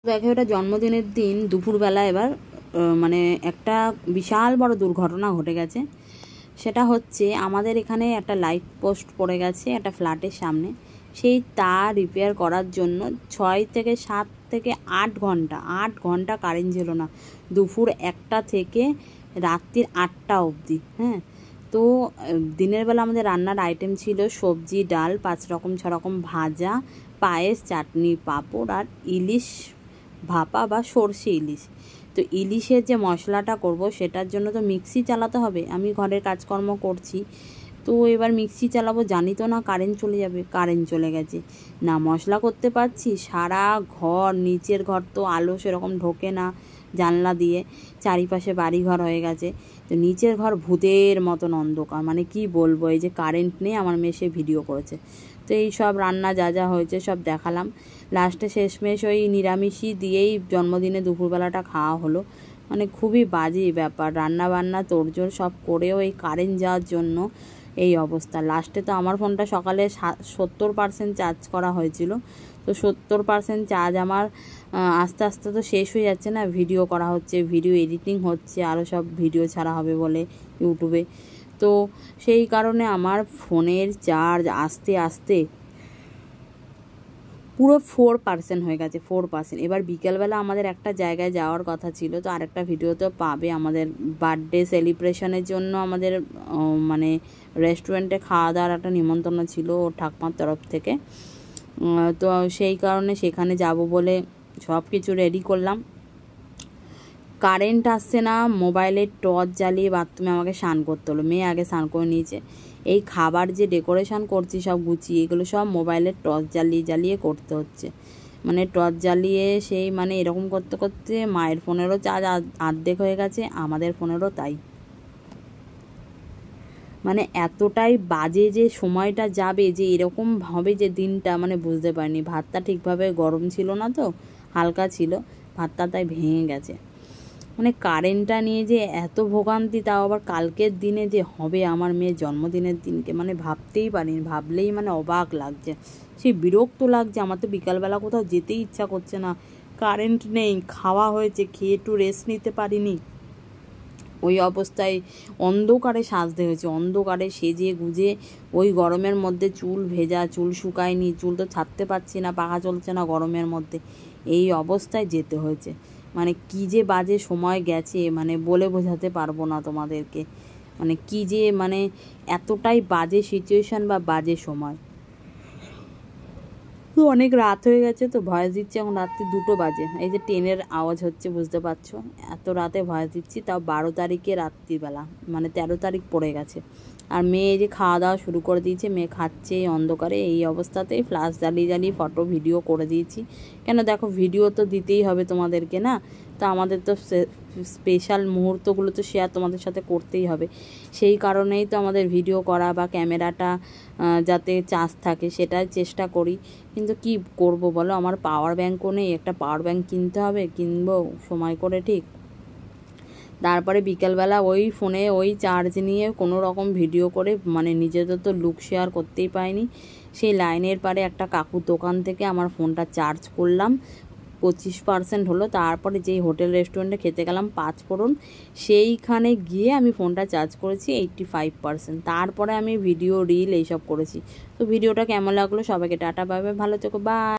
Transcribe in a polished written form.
দেখো, এটা জন্মদিনের দিন দুপুরবেলা এবার মানে একটা বিশাল বড় দুর্ঘটনা ঘটে গেছে। সেটা হচ্ছে আমাদের এখানে একটা লাইট পোস্ট পড়ে গেছে একটা ফ্ল্যাটের সামনে। সেই তার রিপেয়ার করার জন্য 6 থেকে 7 থেকে 8 ঘন্টা কারেন্ট ছিল না, দুপুর 1টা থেকে রাত্রির 8টা অবধি। হ্যাঁ, তো দিনের বেলা আমাদের রান্নার আইটেম ছিল সবজি, ডাল, 5 রকম 6 রকম ভাজা, পায়েস, চাটনি, পাঁপড় আর ইলিশ ভাপা বা সর্ষে ইলিশ। তো ইলিশের যে মশলাটা করব সেটার জন্য তো মিক্সি চালাতে হবে। আমি ঘরের কাজকর্ম করছি, তো এবার মিক্সি চালাবো, জানি তো না কারেন্ট চলে যাবে। কারেন্ট চলে গেছে, না মশলা করতে পারছি। সারা ঘর, নিচের ঘর তো আলো সেরকম ঢোকে না জানলা দিয়ে, চারিপাশে বাড়িঘর হয়ে গেছে। তো নিচের ঘর ভূতের মতন অন্ধকার, মানে কি বলবো। এই যে কারেন্ট নেই, আমার মেয়ে সে ভিডিও করেছে। তো এই সব রান্না যা যা হয়েছে সব দেখালাম। লাস্টে শেষমেশ ওই নিরামিষই দিয়েই জন্মদিনে দুপুরবেলাটা খাওয়া হলো। মানে খুবই বাজে ব্যাপার, রান্না বান্না তোড়জোড় সব করেও এই কারেন্ট যাওয়ার জন্য এই অবস্থা। লাস্টে তো আমার ফোনটা সকালে 70% চার্জ করা হয়েছিল, তো 70% চার্জ আমার আস্তে আস্তে তো শেষ হয়ে যাচ্ছে না। ভিডিও করা হচ্ছে, ভিডিও এডিটিং হচ্ছে, আরও সব ভিডিও ছাড়া হবে বলে ইউটিউবে। তো সেই কারণে আমার ফোনের চার্জ আস্তে আস্তে পুরো 4% হয়ে গেছে, 4%। এবার বিকেলবেলা আমাদের একটা জায়গায় যাওয়ার কথা ছিল, তো আরেকটা ভিডিওতে পাবে। আমাদের বার্থডে সেলিব্রেশনের জন্য আমাদের মানে রেস্টুরেন্টে খাওয়া দাওয়ার একটা নিমন্ত্রণ ছিল ওর ঠাকুমার তরফ থেকে। তো সেই কারণে সেখানে যাব বলে সব কিছু রেডি করলাম। কারেন্ট আসছে না, মোবাইলের টর্চ জ্বালিয়ে বাথরুমে আমাকে স্নান করতে হলো। মেয়ে আগে স্নান করে নিয়েছে। এই খাবার যে ডেকোরেশন করছি সব গুছিয়ে, এগুলো সব মোবাইলের টর্চ জ্বালিয়ে জ্বালিয়ে করতে হচ্ছে। মানে টর্চ জ্বালিয়ে সেই মানে এরকম করতে করতে মায়ের ফোনেরও চার্জ অর্ধেক হয়ে গেছে, আমাদের ফোনেরও তাই। মানে এতটাই বাজে যে সময়টা যাবে, যে এরকম হবে যে দিনটা, মানে বুঝতে পারিনি। ভাতটা ঠিকভাবে গরম ছিল না, তো হালকা ছিল ভাতটা, তাই ভেঙে গেছে। মানে কারেন্টটা নিয়ে যে এত ভোগান্তি, তাও আবার কালকের দিনে যে হবে আমার মেয়ের জন্মদিনের দিনকে, মানে ভাবতেই পারিনি। ভাবলেই মানে অবাক লাগছে, সেই বিরক্ত লাগছে। আমার তো বিকালবেলা কোথাও যেতেই ইচ্ছা করছে না, কারেন্ট নেই, খাওয়া হয়েছে, খেয়ে একটু রেস্ট নিতে পারিনি। ওই অবস্থায় অন্ধকারে সাজতে হয়েছে, অন্ধকারে সেজে গুজে। ওই গরমের মধ্যে চুল ভেজা, চুল শুকায়নি, চুল তো ছাড়তে পারছি না, পাখা চলছে না গরমের মধ্যে, এই অবস্থায় যেতে হয়েছে। মানে কি যে বাজে সময় গেছে, মানে বলে বোঝাতে পারবো না তোমাদেরকে। মানে কি যে মানে এতটাই বাজে সিচুয়েশান বা বাজে সময়। তো অনেক রাত হয়ে গেছে, তো ভয়েস দিচ্ছি এখন রাত্রি 2টো বাজে। এই যে ট্রেনের আওয়াজ হচ্ছে, বুঝতে পারছো। এত রাতে ভয়েস দিচ্ছি, তাও 12 তারিখে রাত্রিবেলা, মানে 13 তারিখ পড়ে গেছে। আর মেয়ে এই যে খাওয়া দাওয়া শুরু করে দিয়েছে, মেয়ে খাচ্ছে এই অন্ধকারে। এই অবস্থাতেই ফ্ল্যাশ জ্বালিয়ে জ্বালিয়ে ফটো ভিডিও করে দিয়েছি। কেন দেখো, ভিডিও তো দিতেই হবে তোমাদেরকে না, তো আমাদের তো স্পেশাল মুহূর্তগুলো তো শেয়ার তোমাদের সাথে করতেই হবে। সেই কারণেই তো আমাদের ভিডিও করা বা ক্যামেরাটা যাতে চার্জ থাকে সেটাই চেষ্টা করি। কিন্তু কি করব বলো, আমার পাওয়ার ব্যাঙ্কও নেই। একটা পাওয়ার ব্যাঙ্ক কিনতে হবে, কিনবো সময় করে ঠিক। তারপরে বিকেলবেলা ওই ফোনে ওই চার্জ নিয়ে কোনো রকম ভিডিও করে, মানে নিজেদের তো লুক শেয়ার করতেই পাইনি। সেই লাইনের পারে একটা কাকুর দোকান থেকে আমার ফোনটা চার্জ করলাম, 25% হলো। তারপরে যেই হোটেল রেস্টুরেন্টে খেতে গেলাম 5 ফোড়ন, সেইখানে গিয়ে আমি ফোনটা চার্জ করেছি 85%। তারপরে আমি ভিডিও রিল এইসব করেছি। তো ভিডিওটা কেমন লাগলো সবাইকে টাটা, বাই বাই, ভালো থেকো, বাই।